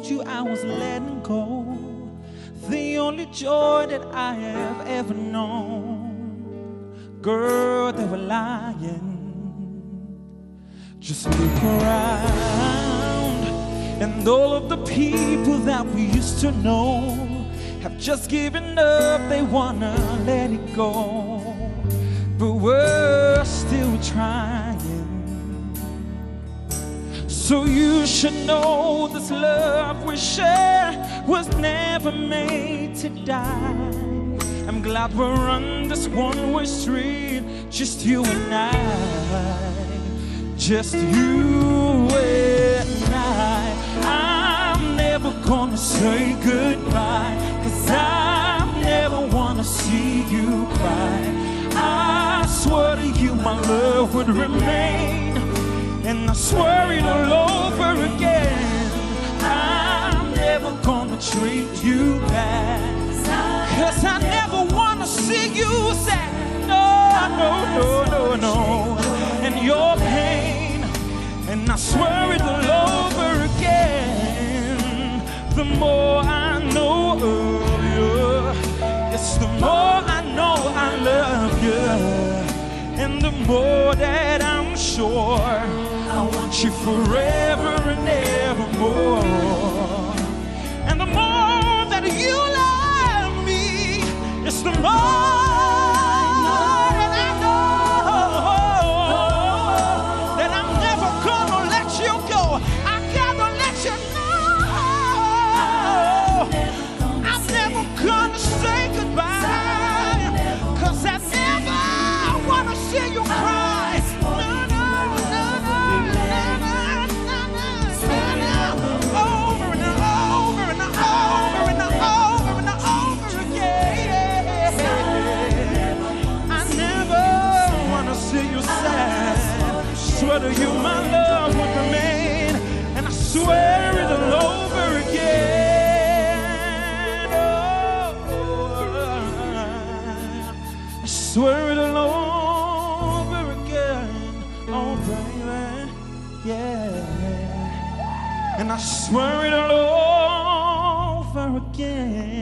you I was letting go, the only joy that I have ever known. Girl, they were lying. Just look around, and all of the people that we used to know have just given up, they wanna let it go. But we're still trying. So you should know this love we share was never made to die. I'm glad we're on this one-way street, just you and I. Just you and I. I'm never gonna say goodbye, 'cause I never wanna see you cry. I swear to you my love would remain, and I swear it all over again. I'm never gonna treat you bad, 'cause I never wanna see you sad. No, no, no, no, no. And your pain, and I swear it all over again. The more I know of you, it's the more I know I love you. And the more that I'm sure I want you forever and evermore. And the more that you love me, it's the more that I know that I'm never gonna let you go. I gotta let you know I'm never gonna say goodbye, 'cause I never wanna see you cry. No, no, no, no, no, no, no, no, no. Over and over and over and over and over again. I never wanna see you sad. Swear to you my love would remain, and I swear it all over again. Oh, I swear it all over again. Oh baby, yeah. And I swear it all over again.